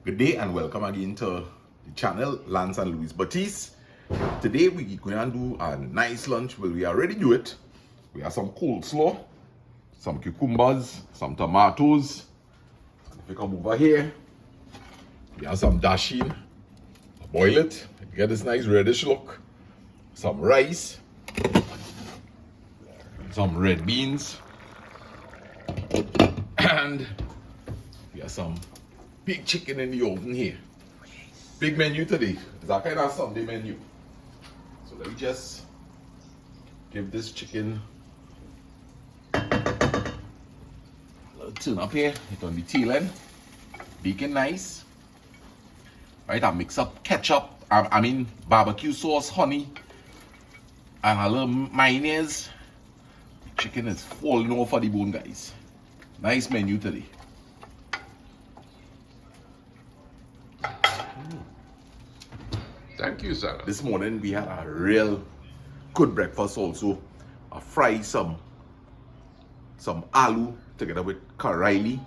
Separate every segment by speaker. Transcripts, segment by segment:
Speaker 1: Good day and welcome again to the channel Lance and Louis Batiste. Today we're going to do a nice lunch. Well, we already do it. We have some coleslaw, some cucumbers, some tomatoes. And if you come over here, we have some dasheen. Boil it, get this nice reddish look. Some rice, some red beans, and we have some big chicken in the oven here. Big menu today. It's a kind of Sunday menu. So let me just give this chicken a little turn up here. It on the tail end. Bacon nice. Right, I mix up ketchup, I mean barbecue sauce, honey, and a little mayonnaise. Chicken is falling over the bone, guys. Nice menu today.
Speaker 2: Thank you, sir.
Speaker 1: This morning we had a real good breakfast also. I fried some aloo together with karaili,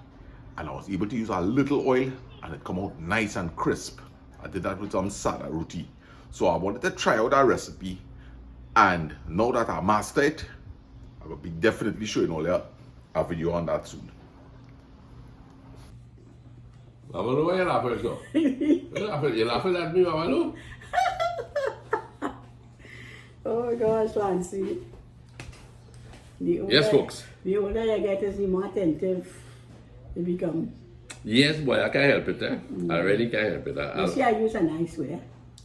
Speaker 1: and I was able to use a little oil and it come out nice and crisp. I did that with some sada roti. So I wanted to try out that recipe, and now that I mastered it, I will be definitely showing all you a video on that soon.
Speaker 2: Mama, why you laughing so? You laughing at me, Mama?
Speaker 3: Oh my gosh, Lancy.
Speaker 2: Yes, folks.
Speaker 3: The older you get, is the more attentive you become.
Speaker 2: Yes, boy, I can't help it. I really can't help it.
Speaker 3: You see, I use a nice way.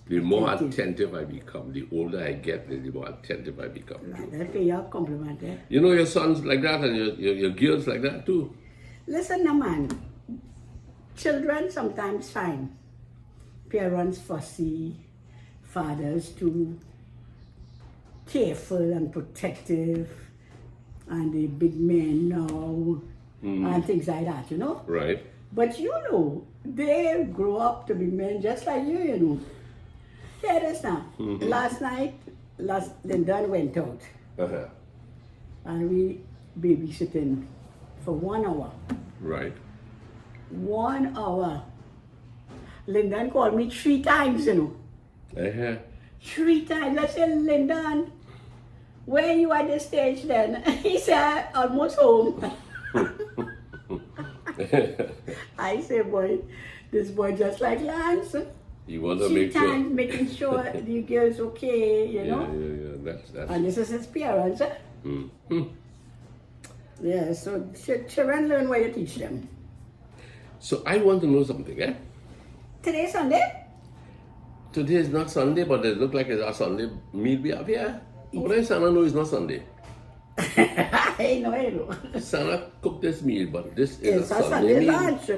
Speaker 2: The more attentive I become, the older I get, the more attentive I become.
Speaker 3: That's pay your compliment, eh?
Speaker 2: You know your sons like that and your girls like that too.
Speaker 3: Listen, now, man. Children sometimes find parents fussy, fathers too careful and protective, and the big men now, and things like that, you know?
Speaker 2: Right.
Speaker 3: But you know, they grow up to be men just like you know. Here it is now. Last night, Lyndon went out,
Speaker 2: Uh-huh.
Speaker 3: and we babysitting for 1 hour.
Speaker 2: Right.
Speaker 3: 1 hour. Lyndon called me 3 times, you know.
Speaker 2: Uh-huh.
Speaker 3: 3 times. I said, Lyndon, where you at this stage then? He said, almost home. I say, boy, this boy just like Lance.
Speaker 2: You want to
Speaker 3: 3
Speaker 2: make
Speaker 3: times
Speaker 2: sure.
Speaker 3: making sure the girl's okay, you know.
Speaker 2: Yeah. That's.
Speaker 3: And this is his parents. Eh?
Speaker 2: Mm.
Speaker 3: Yeah, so children learn what you teach them.
Speaker 2: So I want to know something, eh?
Speaker 3: Today's Sunday?
Speaker 2: Today is not Sunday, but it looks like it's a Sunday meal we have here. But I Santa know it's not Sunday.
Speaker 3: I know.
Speaker 2: Santa cooked this meal, but this is
Speaker 3: It's
Speaker 2: a
Speaker 3: a
Speaker 2: Sunday
Speaker 3: Sunday
Speaker 2: meal.
Speaker 3: lunch.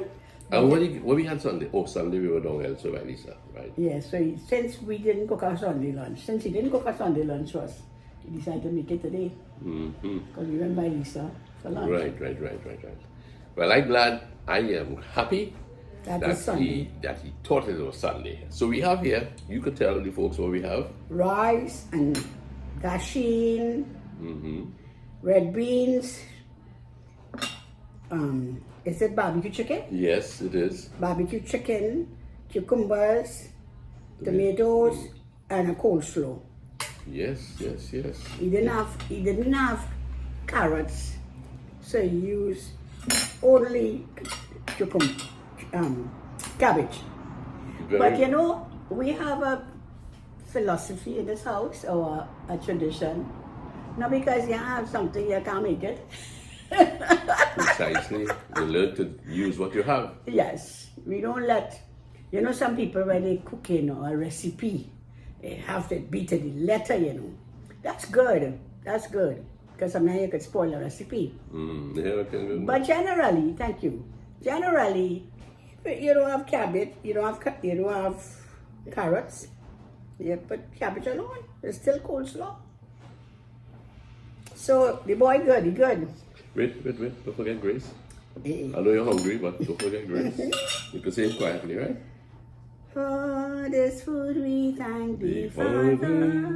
Speaker 2: And what we had Sunday? Oh, Sunday we were down elsewhere, Lisa, right?
Speaker 3: Yeah, so since we didn't cook our Sunday lunch, since he didn't cook our Sunday lunch for us, he decided to make it today. Because we went by Lisa for lunch.
Speaker 2: Right. Well, I'm glad. I am happy
Speaker 3: That is Sunday.
Speaker 2: that he thought it was Sunday. So we have here, you could tell the folks what we have.
Speaker 3: Rice and dasheen, red beans. Is it barbecue chicken?
Speaker 2: Yes, it is.
Speaker 3: Barbecue chicken, cucumbers, tomatoes, and a coleslaw.
Speaker 2: Yes.
Speaker 3: He didn't have carrots, so he used only cabbage. But you know, we have a philosophy in this house, or a tradition. Not because you have something, you can't make it.
Speaker 2: Precisely. You learn to use what you have.
Speaker 3: Yes, we don't let, you know, some people when they cook, you know, a recipe, they have to beat to the letter, you know. That's good, because sometimes you could spoil a recipe. But generally, thank you, generally, you don't have cabbage, you don't have carrots, you put cabbage alone, it's still coleslaw. So, the boy good, he good.
Speaker 2: Wait, don't forget Grace.
Speaker 3: Eh.
Speaker 2: I know you're hungry, but don't forget Grace. You can say it quietly, right?
Speaker 3: For this food we thank thee,
Speaker 2: Father,
Speaker 3: Father,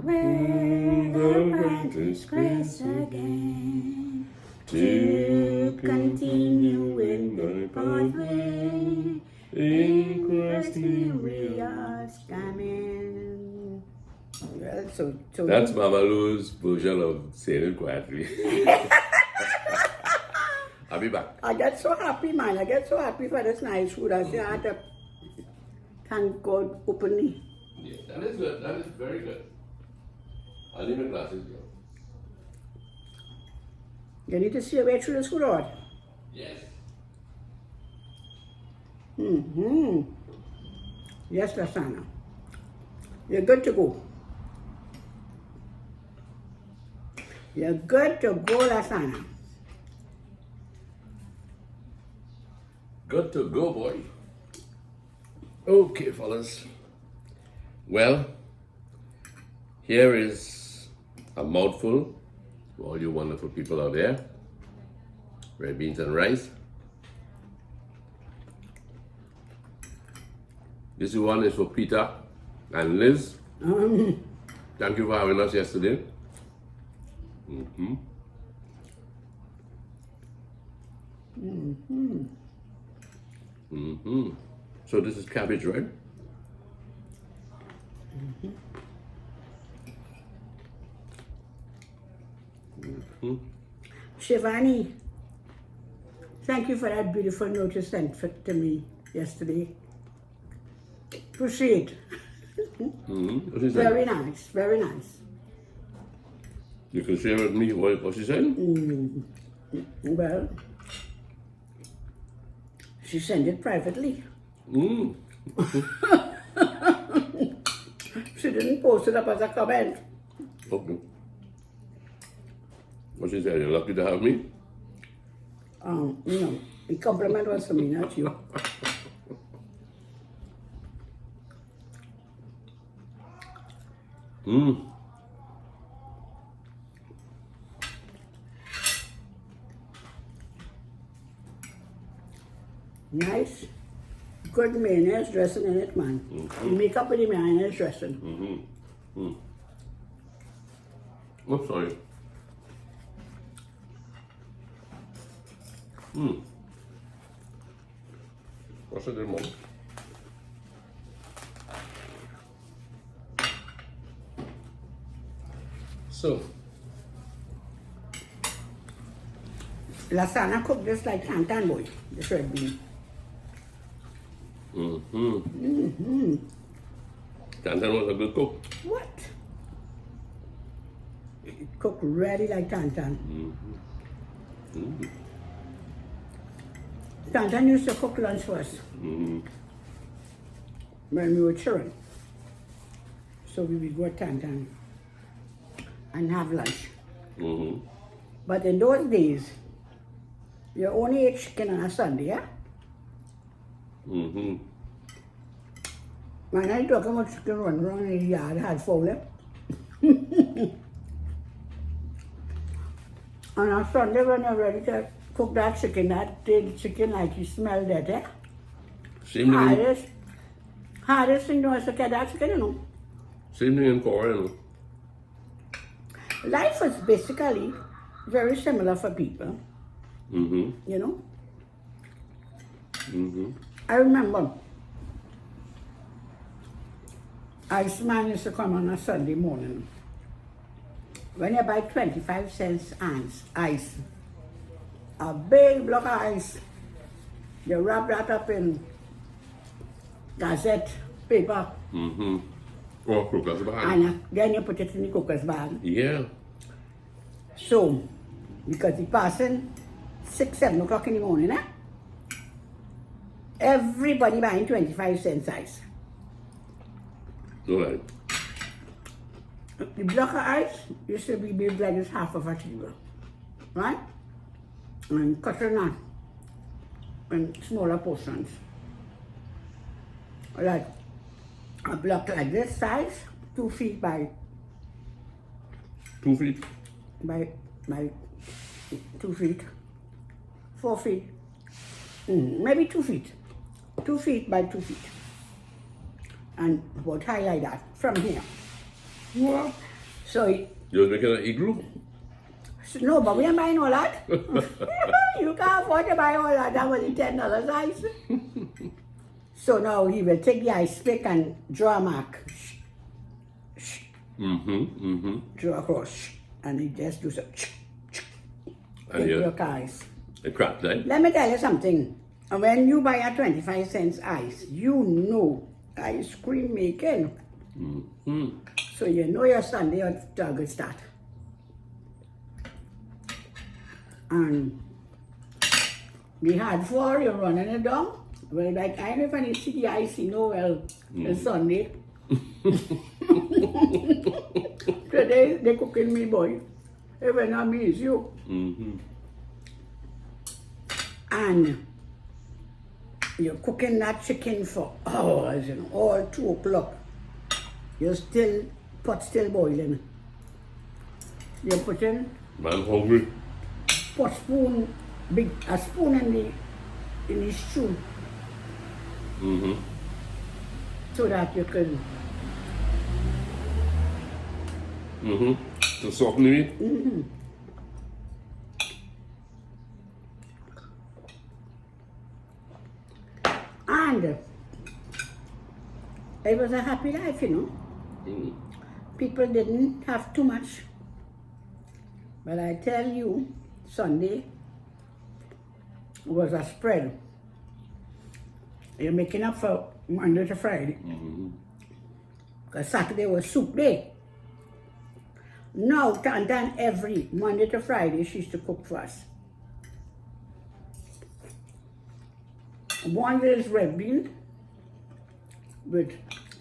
Speaker 3: when the grant His grace again. to continue in the pathway So
Speaker 2: That's Mama Lou's version of saying it quietly. I'll be back.
Speaker 3: I get so happy, man. I get so happy for this nice food. I say I had to thank God openly.
Speaker 2: Yeah, that is good. That is very good. I'll leave my glasses here.
Speaker 3: You need to see your way through this food, Lord.
Speaker 2: Yes.
Speaker 3: Mm-hmm. Yes, Lasana. You're good to go. You're good to go, Lasana.
Speaker 2: Good to go, boy. Okay, fellas. Well, here is a mouthful for all you wonderful people out there. Red beans and rice. This one is for Peter and Liz. Thank you for having us yesterday. Mm-hmm.
Speaker 3: Mm-hmm.
Speaker 2: Mm-hmm. So this is cabbage, right?
Speaker 3: Mm-hmm.
Speaker 2: Mm-hmm.
Speaker 3: Shivani, thank you for that beautiful note you sent to me yesterday. Appreciate.
Speaker 2: Mm-hmm. What is that?
Speaker 3: Very nice, very nice.
Speaker 2: You can share with me what she said?
Speaker 3: Well, she sent it privately.
Speaker 2: Mm.
Speaker 3: She didn't post it up as a comment.
Speaker 2: Okay. What she said? You're lucky to have me?
Speaker 3: No, the compliment was for me, not you.
Speaker 2: Mm.
Speaker 3: Nice, good mayonnaise dressing in it, man. You make up with the mayonnaise dressing.
Speaker 2: Mm-hmm. Mm. Oh, sorry. Mm. What's it in, Mom? So,
Speaker 3: Lasana cooked this like tantan boy, this red bean.
Speaker 2: Tantan was a good cook.
Speaker 3: What? It cooked ready like tantan. Tantan used to cook lunch for us when we were children. So we would go to tantan and have lunch. But in those days, you only ate chicken on a Sunday, yeah?
Speaker 2: Mm-hmm.
Speaker 3: When I talk about chicken run around in the yard, I had fowl. On a Sunday when you're ready to cook that chicken, that dead chicken like you smell that, eh?
Speaker 2: Same thing.
Speaker 3: Hardest thing to get that chicken, you know.
Speaker 2: Same thing in Korea, you know.
Speaker 3: Life is basically very similar for people,
Speaker 2: Mm-hmm.
Speaker 3: you know.
Speaker 2: Mm-hmm.
Speaker 3: I remember Iceman used to come on a Sunday morning. When you buy 25 cents ice, a big block of ice, you wrap that up in gazette paper,
Speaker 2: Mm-hmm. Oh, cooker's bag.
Speaker 3: and then you put it in the cooker's bag.
Speaker 2: Yeah.
Speaker 3: So, because it's passing 6, 7 o'clock in the morning, eh? Everybody buying 25 cents ice.
Speaker 2: All right.
Speaker 3: The block of ice used to be big like this half of a table, right? And cut it up in smaller portions. Like a block like this size, 2 feet by
Speaker 2: 2 feet.
Speaker 3: 2 feet, 4 feet, maybe 2 feet. 2 feet by 2 feet. And about high like that, from here.
Speaker 2: What?
Speaker 3: So,
Speaker 2: You was making an igloo?
Speaker 3: no, but we ain't buying all that. You can't afford to buy all that. That was the $10 ice. So now he will take the ice pick and draw a mark. Through across. And it just do so
Speaker 2: And
Speaker 3: into
Speaker 2: you,
Speaker 3: your eyes.
Speaker 2: it cracked, right?
Speaker 3: Let me tell you something. When you buy a 25 cents ice, you know ice cream making. So you know your Sunday or good start. And we had 4, you're running it down. Well, like, I don't know if I see the ice, you know, well, it's Sunday. Today, they cooking me, boy. Even not me, it's you. And you're cooking that chicken for hours, you know, all 2 o'clock. You're still, pot still boiling. You're putting
Speaker 2: I'm hungry.
Speaker 3: pot spoon, a spoon in the stew. So that you can,
Speaker 2: To soften the meat?
Speaker 3: and it was a happy life, you know. People didn't have too much. But I tell you, Sunday was a spread. You're making up for Monday to Friday. Because Saturday was soup day. Now, Tantan every Monday to Friday, she used to cook for us. One is red bean with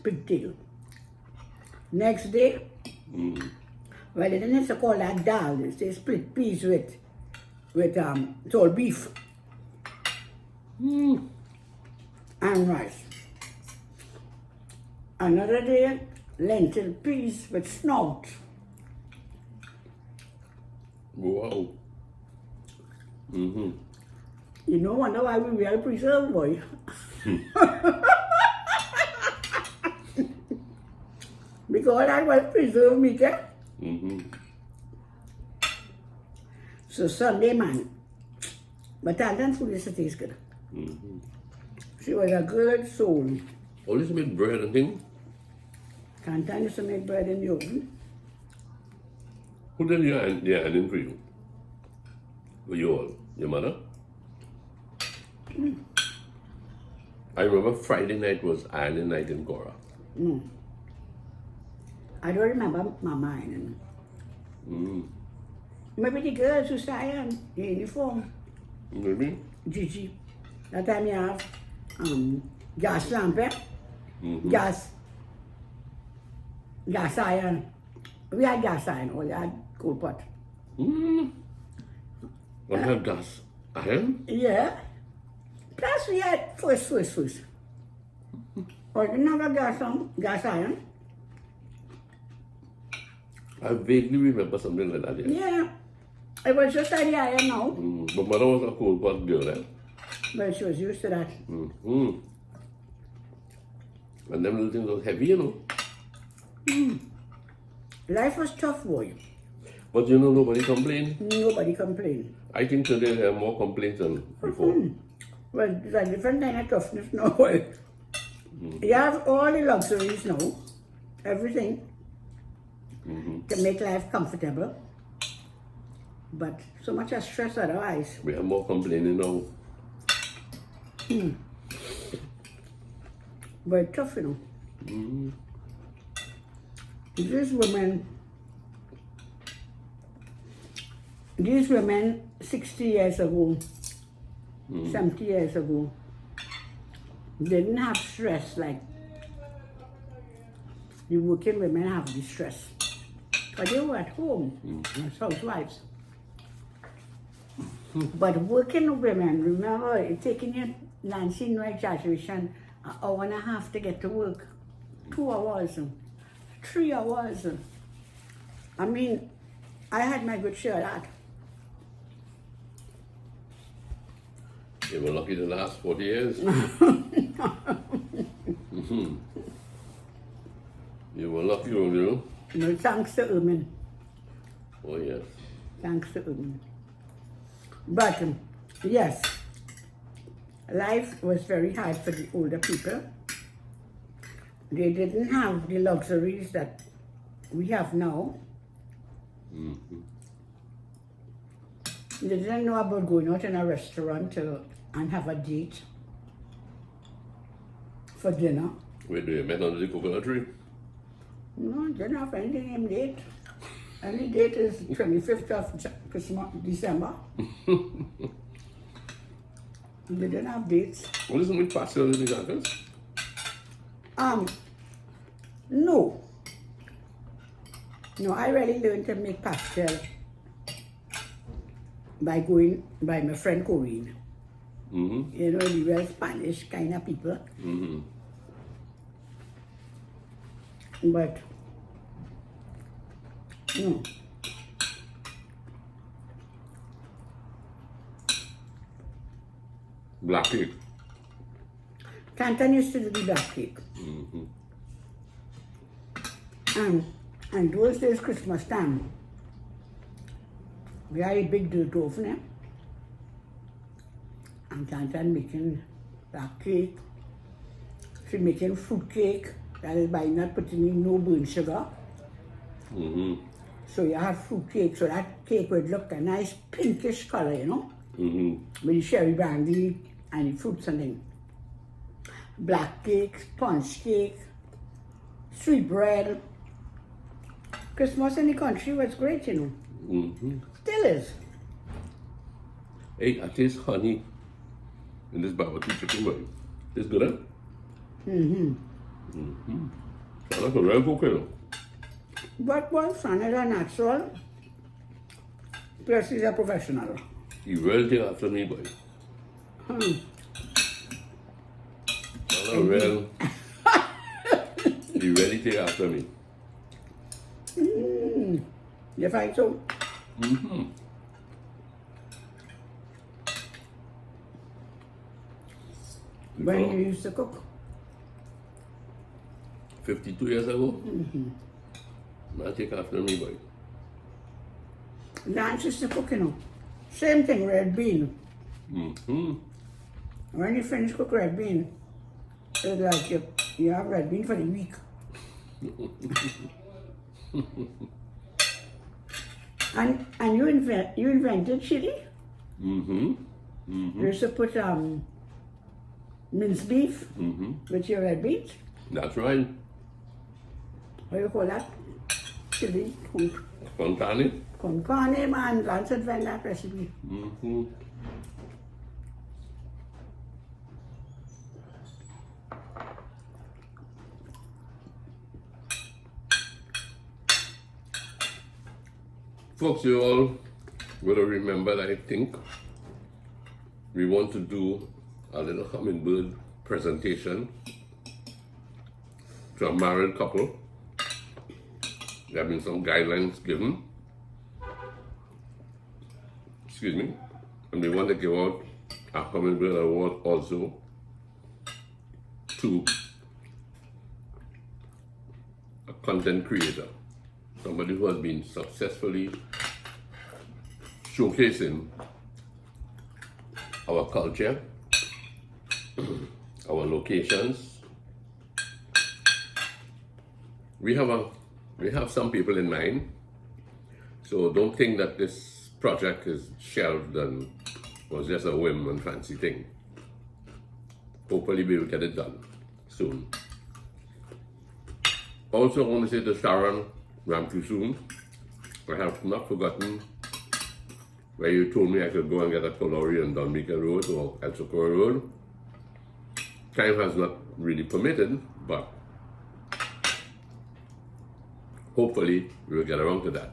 Speaker 3: pigtail. Next day, well, they didn't used to call that dal. They split peas with whole beef and rice. Another day, lentil peas with snout.
Speaker 2: Wow.
Speaker 3: You know, wonder why we well preserved, boy. Because I was preserved meat, eh? So Sunday, man. But Tantan food used to taste good. She was a good soul.
Speaker 2: Always make bread and things.
Speaker 3: Tantan used to make bread in the oven.
Speaker 2: Who did the ironing for you? Were you all? Your mother? I remember Friday night was ironing night in Cora.
Speaker 3: I don't remember Mama ironing. Maybe the girls who iron the uniform.
Speaker 2: Maybe?
Speaker 3: Gigi. That time you have gas lamp, eh? Gas iron. We had gas iron, or we had coal pot.
Speaker 2: I have gas iron?
Speaker 3: Yeah. Plus we had first. Or didn't have a gas iron.
Speaker 2: I vaguely remember something like that, yeah.
Speaker 3: Yeah. It was just like the iron now.
Speaker 2: But mother was a cold pot girl, eh?
Speaker 3: But she was used to that.
Speaker 2: And them little things was heavy, you know.
Speaker 3: Life was tough, boy.
Speaker 2: But you know, nobody complained.
Speaker 3: Nobody complained.
Speaker 2: I think today there are more complaints than before.
Speaker 3: Well, it's a different kind of toughness now, boy. You have all the luxuries now. Everything. To make life comfortable. But so much of stress otherwise.
Speaker 2: We have more complaining now.
Speaker 3: But tough, you know. These women 60 years ago, 70 years ago, didn't have stress like the working women have the stress. But they were at home as housewives. But working women, remember, taking your Nancy, no exaggeration, an hour and a half to get to work. 2 hours, 3 hours. I mean, I had my good share of that.
Speaker 2: You were lucky the last 40 years. You were lucky, you know.
Speaker 3: No, thanks to women.
Speaker 2: Oh, yes.
Speaker 3: Thanks to women. But, yes, life was very hard for the older people. They didn't have the luxuries that we have now. They didn't know about going out in a restaurant and have a date for dinner.
Speaker 2: Where do you met under the coconut tree?
Speaker 3: No, didn't have anything in date. Any date is 25th of Christmas, December. They didn't have dates.
Speaker 2: What is it with pastel in these uncles?
Speaker 3: No. No, I really learned to make pastel by my friend Corinne. You know, we were Spanish kind of people. But, no.
Speaker 2: Black cake.
Speaker 3: Canton used to do the black cake. And those days, Christmas time, we had a big dirt oven, eh? And Canton making black cake. She making fruit cake, that is by not putting in no burnt sugar. So you have fruit cake, so that cake would look a nice pinkish color, you know? With the cherry brandy and the fruits and things. Black cake, sponge cake, sweet bread. Christmas in the country was great, you know. Still is.
Speaker 2: Hey, I taste honey in this barbecue chicken, boy. It's good, huh? So that's a real cook, you know.
Speaker 3: But one son is a natural, plus he's a professional.
Speaker 2: He will take after me, boy. A real. He really take after me.
Speaker 3: You find so? When you used to cook?
Speaker 2: 52 years ago? Now take after me, boy.
Speaker 3: Lance used to cook, you know. Same thing, red bean. When you finish cook red bean, it's like you have red bean for the week. And you invented chili? You used to put minced beef with your red beans?
Speaker 2: That's right.
Speaker 3: What do you call that? Chili
Speaker 2: Con carne?
Speaker 3: con carne, man. Lance invented that recipe.
Speaker 2: Folks, you all will remember that I think we want to do a little hummingbird presentation to a married couple. There have been some guidelines given. Excuse me. And we want to give out a hummingbird award also to a content creator. Somebody who has been successfully showcasing our culture, our locations. We have some people in mind, so don't think that this project is shelved and was just a whim and fancy thing. Hopefully we will get it done soon. Also, I want to say to Sharon Ramtusoon, I have not forgotten where you told me I could go and get a Kalori on Donbika Road or El Socorro Road. Time has not really permitted, but hopefully we will get around to that.